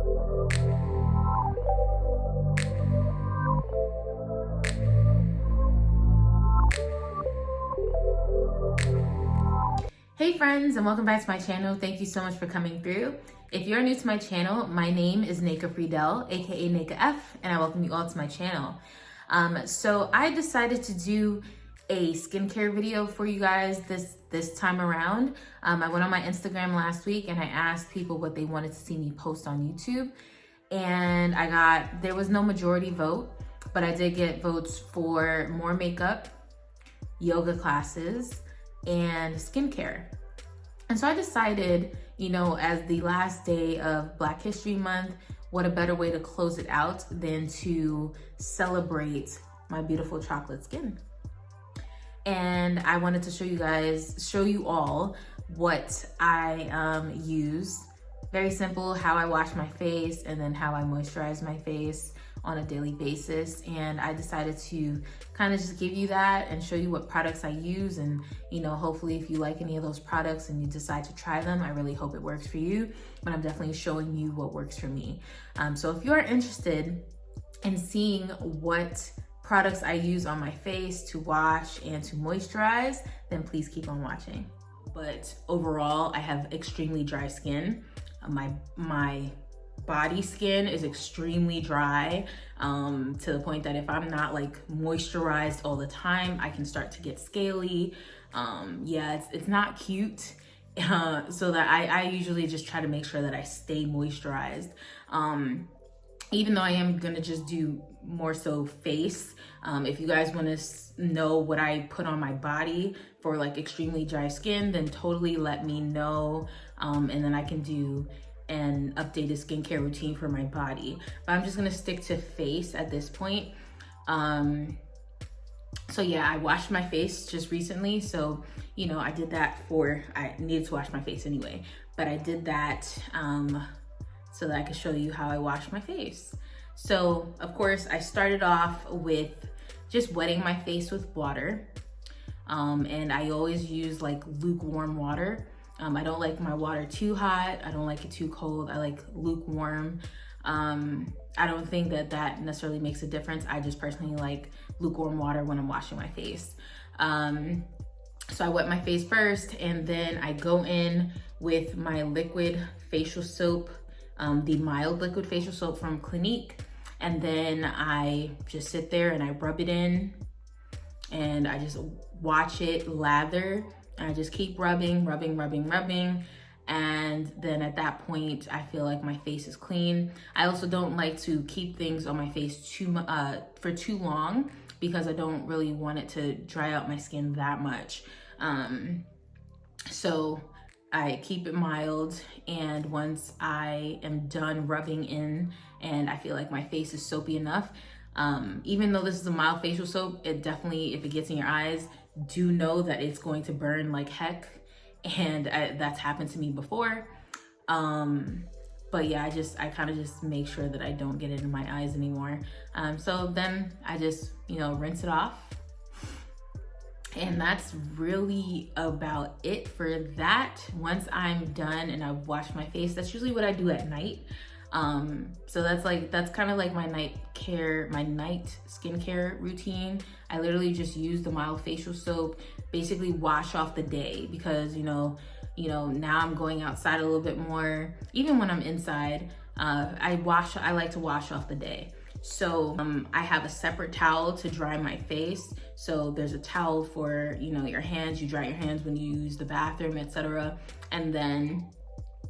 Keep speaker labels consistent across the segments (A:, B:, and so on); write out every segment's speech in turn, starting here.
A: Hey friends, and welcome back to my channel. Thank you so much for coming through. If you're new to my channel, my name is Naka Friedel, aka Naka F, and I welcome you all to my channel. So I decided to do a skincare video for you guys this time around. I went on my Instagram last week and I asked people what they wanted to see me post on YouTube, and there was no majority vote, but I did get votes for more makeup, yoga classes, and skincare. And so I decided, as the last day of Black History Month, what a better way to close it out than to celebrate my beautiful chocolate skin. And I wanted to show you all what I use. Very simple, how I wash my face and then how I moisturize my face on a daily basis. And I decided to kind of just give you that and show you what products I use. And hopefully if you like any of those products and you decide to try them, I really hope it works for you. But I'm definitely showing you what works for me. So if you are interested in seeing what products I use on my face to wash and to moisturize, then please keep on watching. But overall, I have extremely dry skin. My body skin is extremely dry, to the point that if I'm not like moisturized all the time, I can start to get scaly. It's not cute. So that I usually just try to make sure that I stay moisturized. Even though I am gonna just do more so face. If you guys wanna know what I put on my body for like extremely dry skin, then totally let me know. And then I can do an updated skincare routine for my body. But I'm just gonna stick to face at this point. So yeah, I washed my face just recently. So, I did that I needed to wash my face anyway, but I did that so that I could show you how I wash my face. So of course I started off with just wetting my face with water. And I always use like lukewarm water. I don't like my water too hot. I don't like it too cold. I like lukewarm. I don't think that necessarily makes a difference. I just personally like lukewarm water when I'm washing my face. So I wet my face first, and then I go in with my liquid facial soap, the mild liquid facial soap from Clinique. And then I just sit there and I rub it in, and I just watch it lather. And I just keep rubbing. And then at that point, I feel like my face is clean. I also don't like to keep things on my face for too long, because I don't really want it to dry out my skin that much. So I keep it mild, and once I am done rubbing in and I feel like my face is soapy enough, even though this is a mild facial soap, it definitely, if it gets in your eyes, do know that it's going to burn like heck. And that's happened to me before. But yeah, I kind of just make sure that I don't get it in my eyes anymore. So then I just, rinse it off. And that's really about it for that. Once I'm done and I've washed my face, that's usually what I do at night. So that's kind of like my night skincare routine. I literally just use the mild facial soap, basically wash off the day, because now I'm going outside a little bit more. Even when I'm inside, I like to wash off the day. So I have a separate towel to dry my face. So there's a towel for your hands. You dry your hands when you use the bathroom, etc. And then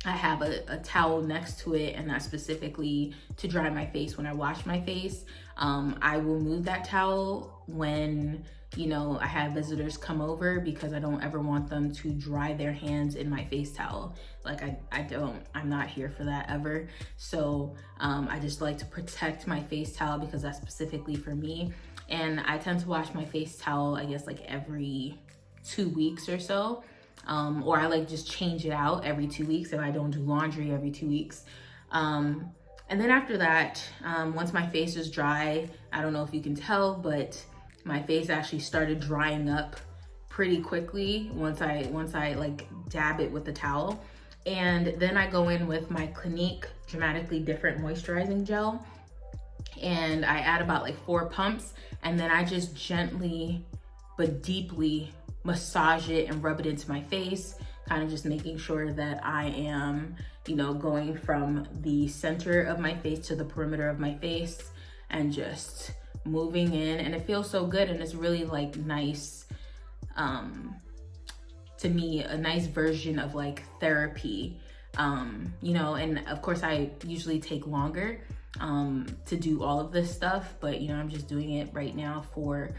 A: I have a towel next to it, and that's specifically to dry my face when I wash my face. I will move that towel when I have visitors come over, because I don't ever want them to dry their hands in my face towel. Like I'm not here for that ever. So I just like to protect my face towel, because that's specifically for me. And I tend to wash my face towel, I guess, like every 2 weeks or so. Or I like just change it out every 2 weeks, and I don't do laundry every 2 weeks. And then after that, once my face is dry, I don't know if you can tell, but my face actually started drying up pretty quickly once I like dab it with the towel. And then I go in with my Clinique Dramatically Different Moisturizing Gel, and I add about like 4 pumps, and then I just gently but deeply massage it and rub it into my face, kind of just making sure that I am, you know, going from the center of my face to the perimeter of my face and just moving in. And it feels so good, and it's really like nice, to me, a nice version of like therapy, you know. And of course I usually take longer to do all of this stuff, but you know, I'm just doing it right now for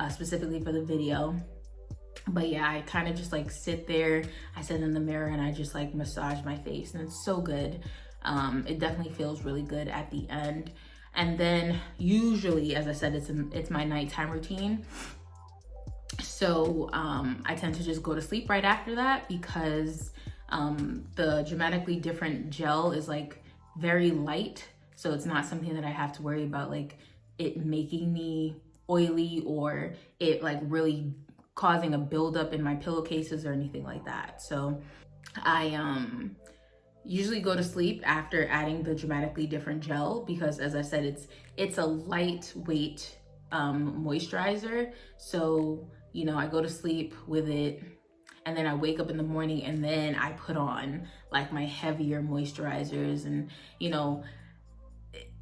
A: specifically for the video. But yeah, I kind of just like sit there, I sit in the mirror, and I just like massage my face, and it's so good. It definitely feels really good at the end. And then usually, as I said, it's my nighttime routine. So I tend to just go to sleep right after that, because the Dramatically Different gel is like very light. So it's not something that I have to worry about like it making me oily or it like really causing a buildup in my pillowcases or anything like that. So I usually go to sleep after adding the Dramatically Different gel, because as I said, it's a lightweight moisturizer. So, you know, I go to sleep with it, and then I wake up in the morning, and then I put on like my heavier moisturizers, and you know,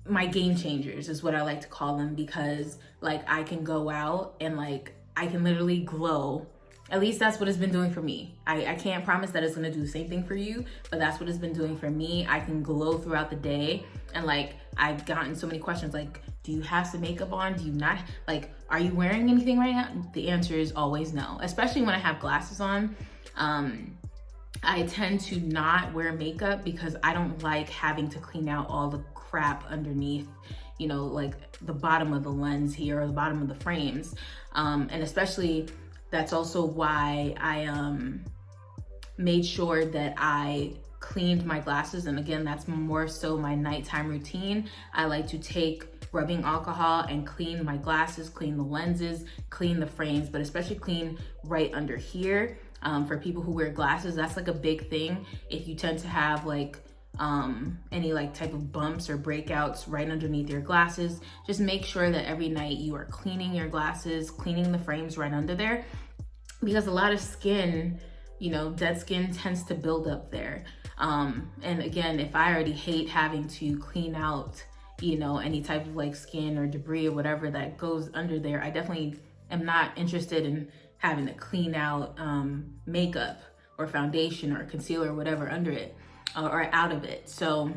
A: my game changers is what I like to call them, because like I can go out and like I can literally glow. At least that's what it's been doing for me. I can't promise that it's gonna do the same thing for you, but that's what it's been doing for me. I can glow throughout the day. And like, I've gotten so many questions like, do you have some makeup on? Do you not? Like, are you wearing anything right now? The answer is always no, especially when I have glasses on. I tend to not wear makeup because I don't like having to clean out all the crap underneath, you know, like the bottom of the lens here or the bottom of the frames. And especially, that's also why I made sure that I cleaned my glasses. And again, that's more so my nighttime routine. I like to take rubbing alcohol and clean my glasses, clean the lenses, clean the frames, but especially clean right under here. For people who wear glasses, that's like a big thing. If you tend to have like any like type of bumps or breakouts right underneath your glasses, just make sure that every night you are cleaning your glasses, cleaning the frames right under there, because a lot of skin, you know, dead skin tends to build up there. And again, if I already hate having to clean out, you know, any type of like skin or debris or whatever that goes under there, I definitely am not interested in having to clean out makeup or foundation or concealer or whatever under it or out of it. So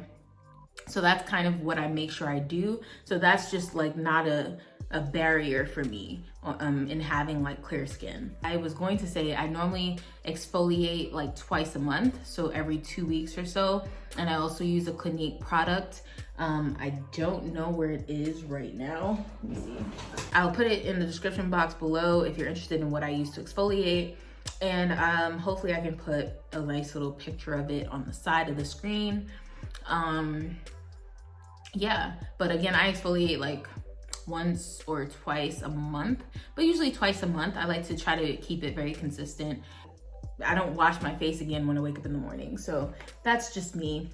A: that's kind of what I make sure I do. So that's just like not a barrier for me in having like clear skin. I was going to say I normally exfoliate like twice a month, so every 2 weeks or so. And I also use a Clinique product. I don't know where it is right now. Let me see. I'll put it in the description box below if you're interested in what I use to exfoliate. And hopefully I can put a nice little picture of it on the side of the screen. Yeah, but again, I exfoliate like once or twice a month, but usually twice a month. I like to try to keep it very consistent. I don't wash my face again when I wake up in the morning, so that's just me.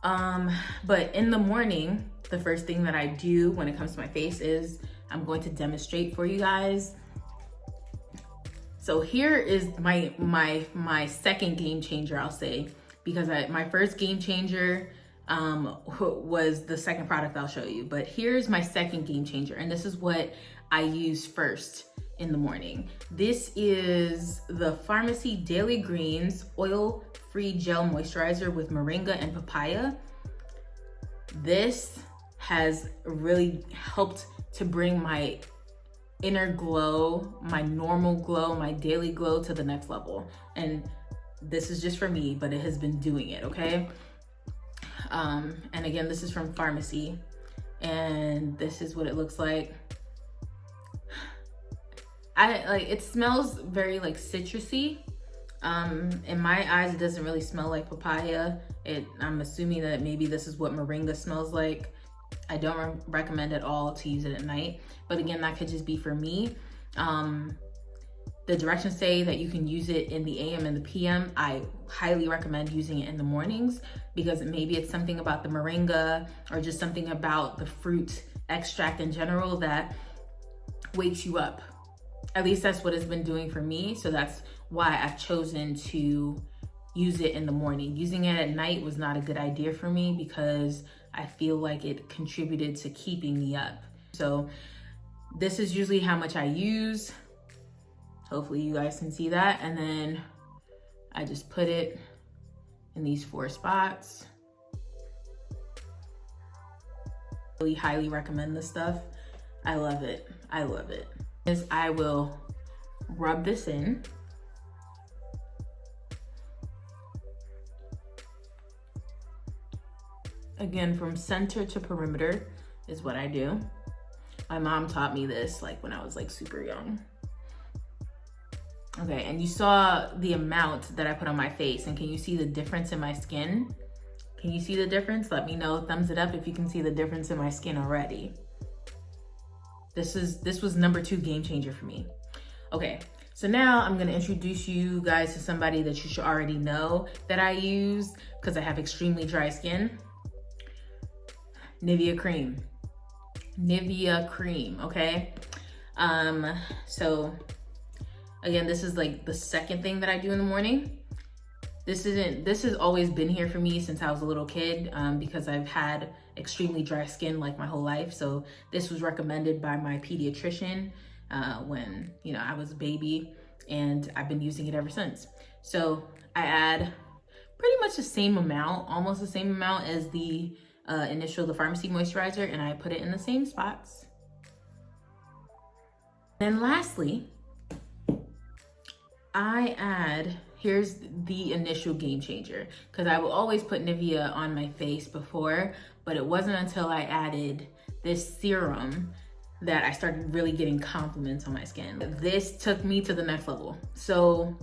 A: But in the morning, the first thing that I do when it comes to my face is I'm going to demonstrate for you guys. So here is my second game changer, I'll say, because my first game changer was the second product I'll show you, but here's my second game changer, and this is what I use first in the morning. This is the Farmacy Daily Greens Oil-Free Gel Moisturizer with Moringa and Papaya. This has really helped to bring my inner glow, my normal glow, my daily glow to the next level. And this is just for me, but it has been doing it, okay? And again, this is from Farmacy, and this is what it looks like. It smells very like citrusy. In my eyes, it doesn't really smell like papaya. I'm assuming that maybe this is what moringa smells like. I don't recommend at all to use it at night, but again, that could just be for me. The directions say that you can use it in the AM and the PM. I highly recommend using it in the mornings because maybe it's something about the moringa or just something about the fruit extract in general that wakes you up. At least that's what it's been doing for me. So that's why I've chosen to use it in the morning. Using it at night was not a good idea for me because I feel like it contributed to keeping me up. So this is usually how much I use. Hopefully you guys can see that. And then I just put it in these 4 spots. Really highly recommend this stuff. I love it. I love it. I will rub this in. Again, from center to perimeter is what I do. My mom taught me this like when I was like super young. Okay, and you saw the amount that I put on my face, and can you see the difference in my skin? Can you see the difference? Let me know, thumbs it up if you can see the difference in my skin already. This was number 2 game changer for me. Okay, so now I'm gonna introduce you guys to somebody that you should already know that I use because I have extremely dry skin. Nivea Creme. Nivea Creme, okay? So again, this is like the second thing that I do in the morning. This has always been here for me since I was a little kid because I've had extremely dry skin like my whole life. So this was recommended by my pediatrician when I was a baby, and I've been using it ever since. So I add pretty much the same amount, almost the same amount as the initial, the Farmacy moisturizer, and I put it in the same spots. Then lastly, I add, here's the initial game changer, because I will always put Nivea on my face before, but it wasn't until I added this serum that I started really getting compliments on my skin. This took me to the next level. So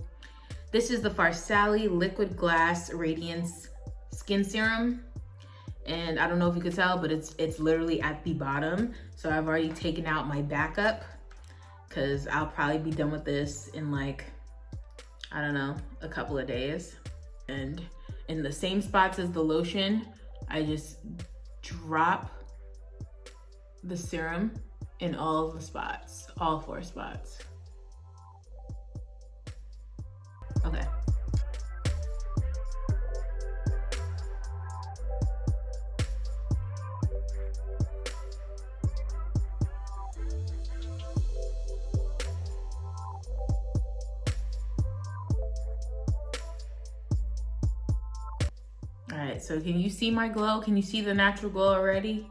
A: this is the Farsali Liquid Glass Radiance Skin Serum. And I don't know if you could tell, but it's literally at the bottom. So I've already taken out my backup because I'll probably be done with this in like, I don't know, a couple of days. And in the same spots as the lotion, I just drop the serum in all the spots, all 4 spots. Okay. All right, so can you see my glow? Can you see the natural glow already?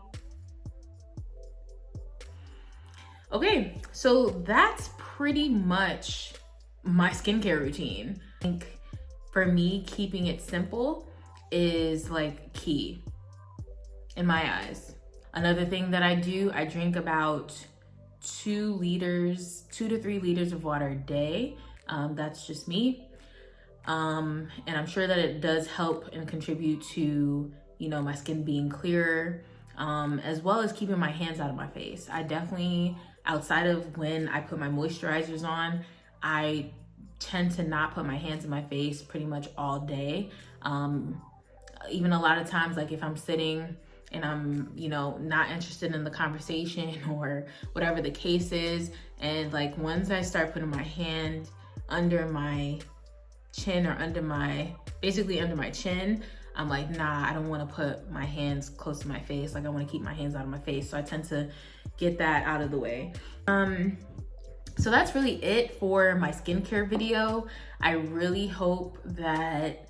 A: Okay, so that's pretty much my skincare routine. I think for me, keeping it simple is like key in my eyes. Another thing that I do, I drink about 2 to 3 liters of water a day. That's just me. And I'm sure that it does help and contribute to, my skin being clearer, as well as keeping my hands out of my face. I definitely, outside of when I put my moisturizers on, I tend to not put my hands in my face pretty much all day. Even a lot of times, like if I'm sitting and I'm, not interested in the conversation or whatever the case is, and like once I start putting my hand under my chin or basically under my chin, I'm like, nah, I don't want to put my hands close to my face. Like I want to keep my hands out of my face. So I tend to get that out of the way. So that's really it for my skincare video. I really hope that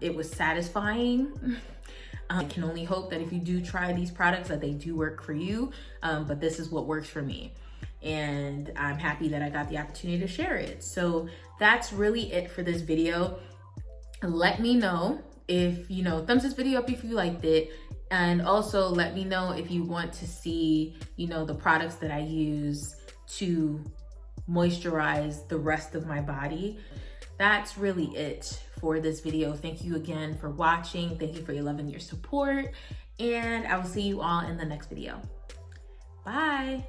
A: it was satisfying. I can only hope that if you do try these products that they do work for you, but this is what works for me. And I'm happy that I got the opportunity to share it. So that's really it for this video. Let me know if, thumbs this video up if you liked it. And also let me know if you want to see, the products that I use to moisturize the rest of my body. That's really it for this video. Thank you again for watching. Thank you for your love and your support. And I will see you all in the next video. Bye.